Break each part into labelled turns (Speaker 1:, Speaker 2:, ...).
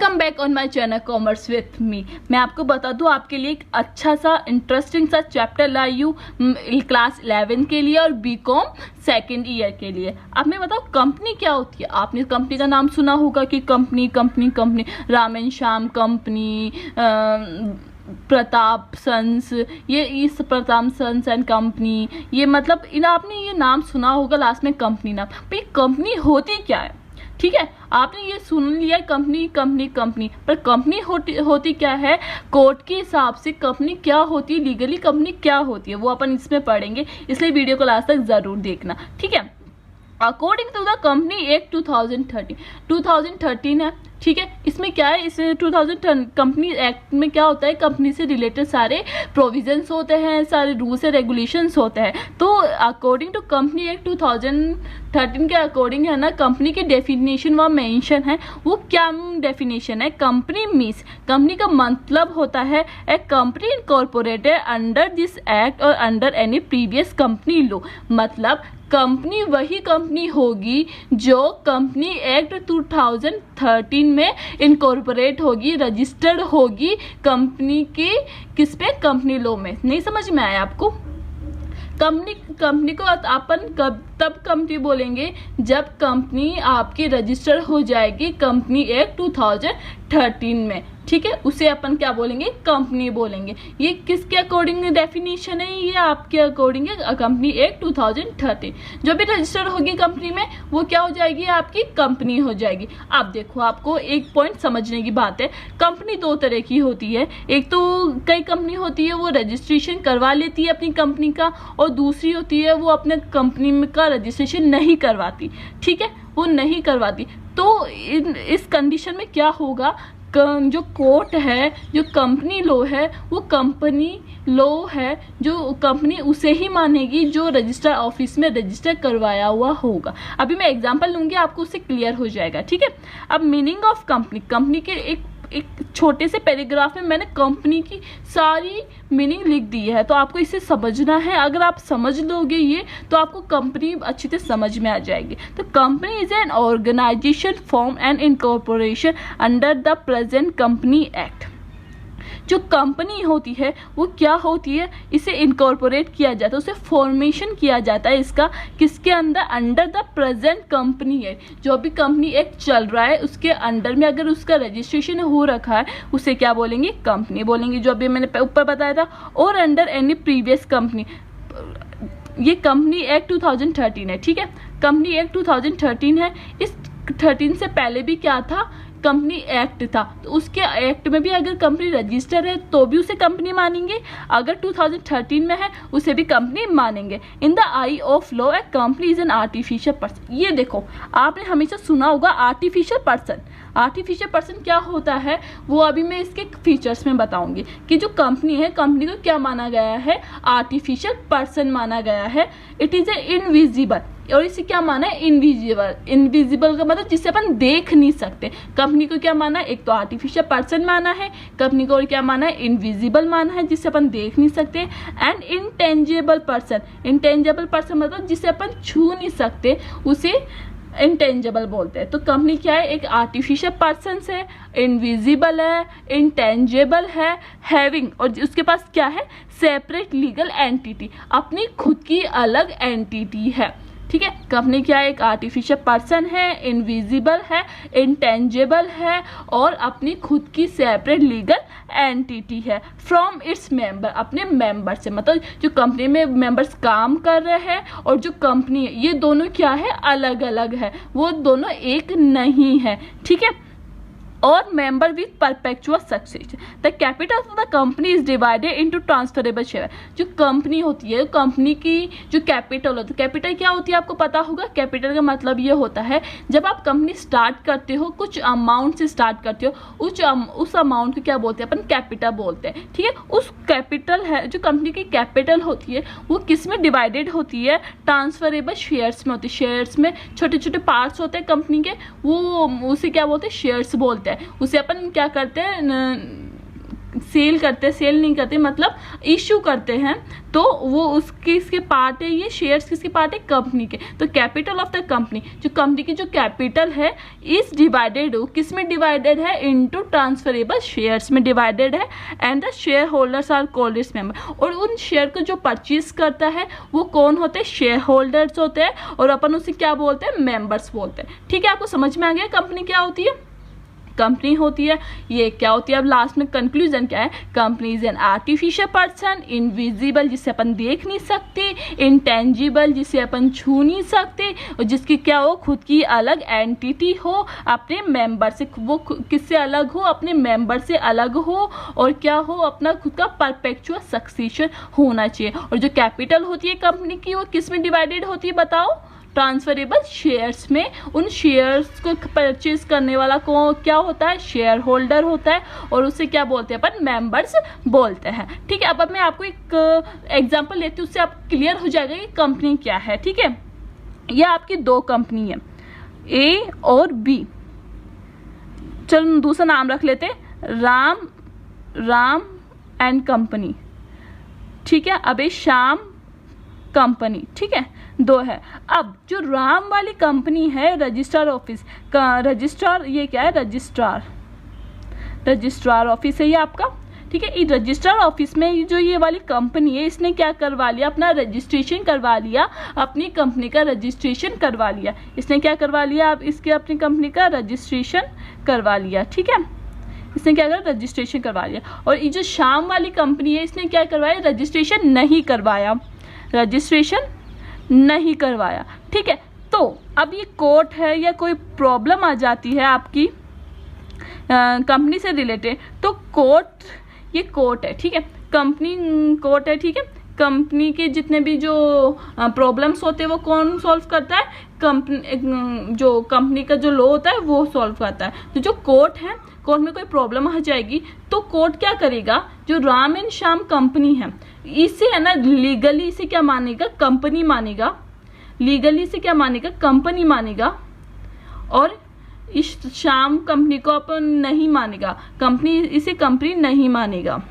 Speaker 1: Welcome back on my channel commerce with me. मैं आपको बता दूं, आपके लिए एक अच्छा सा इंटरेस्टिंग सा चैप्टर लाई हूँ क्लास 11 के लिए और बीकॉम सेकेंड ईयर के लिए। अब मैं बताऊँ कंपनी क्या होती है। आपने कंपनी का नाम सुना होगा कि company company company, Ram and Shyam company, Pratap sons, ये इस प्रताप सन्स एंड कंपनी, ये मतलब इन आपने ये नाम सुना होगा लास्ट में कंपनी नाम। भाई कंपनी होती क्या है, ठीक है, आपने ये सुन लिया कंपनी कंपनी कंपनी, पर कंपनी होती क्या है, कोर्ट के हिसाब से कंपनी क्या होती है, लीगली कंपनी क्या होती है, वो अपन इसमें पढ़ेंगे, इसलिए वीडियो को लास्ट तक ज़रूर देखना, ठीक है। According to the company act 2013 है, ठीक है। इसमें क्या है, इस 2010 कंपनी एक्ट में क्या होता है, कंपनी से रिलेटेड सारे प्रोविजंस होते हैं, सारे रूल्स एंड रेगुलेशंस होते हैं। तो अकॉर्डिंग टू कंपनी एक्ट 2013 के अकॉर्डिंग है ना, कंपनी की डेफिनेशन वहाँ मेंशन है। वो क्या डेफिनेशन है, कंपनी मीन्स, कंपनी का मतलब होता है a company incorporated under this act और under any previous company law. मतलब कंपनी वही कंपनी होगी जो कंपनी एक्ट 2013 में इनकॉर्पोरेट होगी, रजिस्टर्ड होगी कंपनी की किस पे, कंपनी लॉ में। नहीं समझ में आया आपको? कंपनी को अपन तब कंपनी बोलेंगे जब कंपनी आपकी रजिस्टर हो जाएगी कंपनी एक्ट 2013 में, ठीक है, उसे अपन क्या बोलेंगे, कंपनी बोलेंगे। ये किसके अकॉर्डिंग डेफिनेशन है, ये आपके अकॉर्डिंग है कंपनी एक्ट 2013। जो भी रजिस्टर होगी कंपनी में वो क्या हो जाएगी, आपकी कंपनी हो जाएगी। अब देखो, आपको एक पॉइंट समझने की बात है, कंपनी दो तरह की होती है। एक तो कई कंपनी होती है वो रजिस्ट्रेशन करवा लेती है अपनी कंपनी का, और दूसरी होती है वो अपने कंपनी का रजिस्ट्रेशन नहीं करवाती, ठीक है, वो नहीं करवाती। तो इस कंडीशन में क्या होगा, जो कोर्ट है, जो कंपनी लॉ है, वो कंपनी लॉ है जो कंपनी उसे ही मानेगी जो रजिस्टर ऑफिस में रजिस्टर करवाया हुआ होगा। अभी मैं एग्जांपल लूँगी, आपको उससे क्लियर हो जाएगा, ठीक है। अब मीनिंग ऑफ कंपनी, कंपनी के एक छोटे से पैराग्राफ में मैंने कंपनी की सारी मीनिंग लिख दी है, तो आपको इसे समझना है। अगर आप समझ लोगे ये, तो आपको कंपनी अच्छी तरह समझ में आ जाएगी। तो company is an organisation form and incorporation under the present company act. जो कंपनी होती है वो क्या होती है, इसे इनकॉर्पोरेट किया जाता है, उसे फॉर्मेशन किया जाता है इसका किसके अंदर, अंडर द प्रेजेंट कंपनी है। जो भी कंपनी एक्ट चल रहा है उसके अंडर में अगर उसका रजिस्ट्रेशन हो रखा है उसे क्या बोलेंगे, कंपनी बोलेंगे, जो अभी मैंने ऊपर बताया था। और अंडर एनी प्रीवियस कंपनी, ये कंपनी एक्ट 2013 है, ठीक है, कंपनी एक्ट 2013 है। इस 13 से पहले भी क्या था, कंपनी एक्ट था, तो उसके एक्ट में भी अगर कंपनी रजिस्टर है तो भी उसे कंपनी मानेंगे, अगर 2013 में है उसे भी कंपनी मानेंगे। In the I of law A company is an artificial person. ये देखो, आपने हमेशा सुना होगा आर्टिफिशियल पर्सन। आर्टिफिशियल पर्सन क्या होता है वो अभी मैं इसके फीचर्स में बताऊंगी कि जो कंपनी है, कंपनी को क्या माना गया है, आर्टिफिशियल पर्सन माना गया है। इट इज ए इनविजिबल, और इसे क्या माना है, इनविजिबल। इनविजिबल का मतलब जिसे अपन देख नहीं सकते। कंपनी को क्या माना है, एक तो आर्टिफिशियल पर्सन माना है कंपनी को, और क्या माना है, इनविजिबल माना है जिसे अपन देख नहीं सकते। And intangible person, intangible person मतलब जिसे अपन छू नहीं सकते उसे इंटेंजिबल बोलते हैं। तो कंपनी क्या है, एक आर्टिफिशियल पर्सन है, इनविजिबल है, इंटेंजिबल है, हैविंग, और उसके पास क्या है, सेपरेट लीगल एंटिटी, अपनी खुद की अलग एंटिटी है, ठीक है। कंपनी क्या है, एक आर्टिफिशियल पर्सन है, इनविजिबल है, इंटेंजिबल है, और अपनी खुद की सेपरेट लीगल एंटिटी है। फ्रॉम इट्स मेंबर, अपने मेंबर से, मतलब जो कंपनी में मेंबर्स काम कर रहे हैं और जो कंपनी है, ये दोनों क्या है, अलग अलग है, वो दोनों एक नहीं है, ठीक है। और member with perpetual succession. The capital of the company is divided into transferable share. जो कंपनी होती है, कंपनी की जो कैपिटल होती है, कैपिटल क्या होती है आपको पता होगा। कैपिटल का मतलब ये होता है जब आप कंपनी स्टार्ट करते हो, कुछ अमाउंट से स्टार्ट करते हो, उस अमाउंट को क्या बोलते हैं अपन, कैपिटल बोलते हैं, ठीक है। उस कैपिटल है, जो कंपनी की कैपिटल होती है वो किस में डिवाइडेड होती है, ट्रांसफरेबल शेयर्स में होती है। शेयर्स में छोटे छोटे पार्ट्स होते हैं कंपनी के, वो उसे क्या बोलते हैं, शेयर्स बोलते हैं। उसे अपन क्या करते हैं, सेल करते, सेल नहीं करते मतलब इशू करते हैं, तो वो उसके इसके पार्ट है, ये शेयर्स किसके पार्ट है, कंपनी के। तो कैपिटल ऑफ द कंपनी, जो कंपनी की जो कैपिटल है इस डिवाइडेड, किस में डिवाइडेड है, इनटू ट्रांसफरेबल शेयर्स में डिवाइडेड है, and the shareholders are called its member. और उन शेयर को जो परचेज करता है वो कौन होते हैं, शेयर होल्डर्स होते हैं, और अपन उसे क्या बोलते हैं, मेंबर्स बोलते हैं। ठीक है, आपको समझ में आ गया कंपनी क्या होती है, कंपनी होती है, ये क्या होती है। अब लास्ट में कंक्लूजन क्या है, company is an artificial person, invisible जिसे अपन देख नहीं सकते, इंटेंजिबल जिसे अपन छू नहीं सकते, और जिसकी क्या हो, खुद की अलग एंटिटी हो अपने मेंबर से, वो किससे अलग हो, अपने मेंबर से अलग हो, और क्या हो, अपना खुद का परपेचुअल सक्सेशन होना चाहिए। और जो कैपिटल होती है कंपनी की वो किस में डिवाइडेड होती है बताओ, ट्रांसफरेबल शेयर्स में। उन शेयर्स को परचेज करने वाला को क्या होता है, शेयर होल्डर होता है, और उसे क्या बोलते हैं अपन, मेंबर्स बोलते हैं। ठीक है, अब मैं आपको एक एग्जांपल लेती हूँ, उससे आप क्लियर हो जाएगा कि कंपनी क्या है। ठीक है, ये आपकी दो कंपनी है, ए और बी। चलो दूसरा नाम रख लेते हैं, राम एंड कंपनी। ठीक है, अब ये श्याम कंपनी। ठीक है, दो है। अब जो राम वाली कंपनी है, रजिस्ट्रार ऑफिस का, रजिस्ट्रार ये क्या है, रजिस्ट्रार ऑफिस है ये आपका। ठीक है, इस रजिस्ट्रार ऑफिस में जो ये वाली कंपनी है, इसने क्या करवा लिया, अपना रजिस्ट्रेशन करवा लिया, अपनी कंपनी का रजिस्ट्रेशन करवा लिया। इसने क्या करवा लिया, अब इसके अपनी कंपनी का रजिस्ट्रेशन करवा लिया। ठीक है, इसने क्या करा, रजिस्ट्रेशन करवा लिया। और ये जो श्याम वाली कंपनी है, इसने क्या करवाया, रजिस्ट्रेशन नहीं करवाया, रजिस्ट्रेशन नहीं करवाया। ठीक है, तो अब ये कोर्ट है या कोई प्रॉब्लम आ जाती है आपकी कंपनी से रिलेटेड, तो कोर्ट, ये कोर्ट है। ठीक है, कंपनी कोर्ट है। ठीक है, कंपनी के जितने भी जो प्रॉब्लम्स होते हैं वो कौन सॉल्व करता है, कंपनी, जो कंपनी का जो लॉ होता है वो सॉल्व करता है। तो जो कोर्ट है, कोर्ट में कोई प्रॉब्लम आ जाएगी तो कोर्ट क्या करेगा, जो राम एंड श्याम कंपनी है इसे है ना, लीगली इसे क्या मानेगा, कंपनी मानेगा, लीगली इसे क्या मानेगा, कंपनी मानेगा, और इस श्याम कंपनी को अपन नहीं मानेगा, कंपनी इसे कंपनी नहीं मानेगा,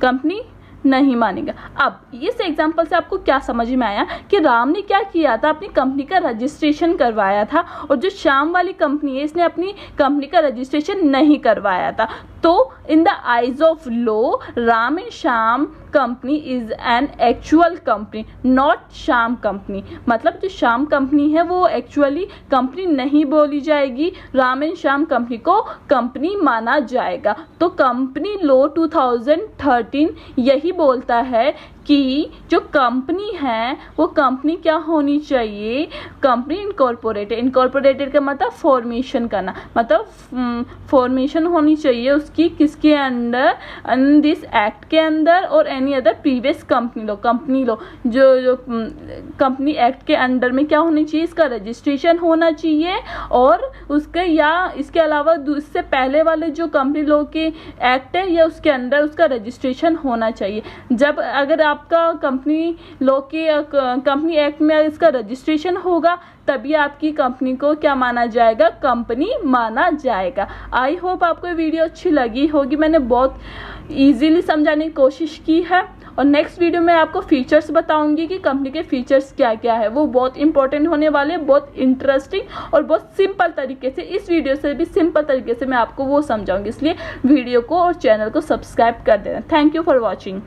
Speaker 1: कंपनी नहीं मानेगा। अब इस एग्जाम्पल से आपको क्या समझ में आया कि राम ने क्या किया था, अपनी कंपनी का रजिस्ट्रेशन करवाया था, और जो श्याम वाली कंपनी है इसने अपनी कंपनी का रजिस्ट्रेशन नहीं करवाया था। तो in the eyes of law, Ram and Shyam company is an actual company, not Shyam company. मतलब जो श्याम कंपनी है वो एक्चुअली कंपनी नहीं बोली जाएगी, राम एंड श्याम कंपनी को कंपनी माना जाएगा। तो कंपनी लॉ 2013 यही बोलता है कि जो कंपनी है वो कंपनी क्या होनी चाहिए, कंपनी इनकॉर्पोरेटेड। इनकॉर्पोरेटेड का मतलब फॉर्मेशन करना, मतलब फॉर्मेशन होनी चाहिए उसकी किसके अंडर, इन दिस एक्ट के अंदर, और एनी अदर प्रीवियस कंपनी लो, जो कंपनी एक्ट के अंडर में क्या होनी चाहिए, इसका रजिस्ट्रेशन होना चाहिए, और उसके या इसके अलावा इससे पहले वाले जो कंपनी लॉ के एक्ट है या उसके अंडर उसका रजिस्ट्रेशन होना चाहिए। जब अगर आपका कंपनी लॉ के कंपनी एक्ट में इसका रजिस्ट्रेशन होगा तभी आपकी कंपनी को क्या माना जाएगा, कंपनी माना जाएगा। आई होप आपको ये वीडियो अच्छी लगी होगी, मैंने बहुत इजीली समझाने की कोशिश की है। और नेक्स्ट वीडियो में आपको फीचर्स बताऊंगी कि कंपनी के फीचर्स क्या क्या है, वो बहुत इंपॉर्टेंट होने वाले, बहुत इंटरेस्टिंग और बहुत सिंपल तरीके से, इस वीडियो से भी सिंपल तरीके से मैं आपको वो समझाऊंगी। इसलिए वीडियो को और चैनल को सब्सक्राइब कर देना। Thank you for watching.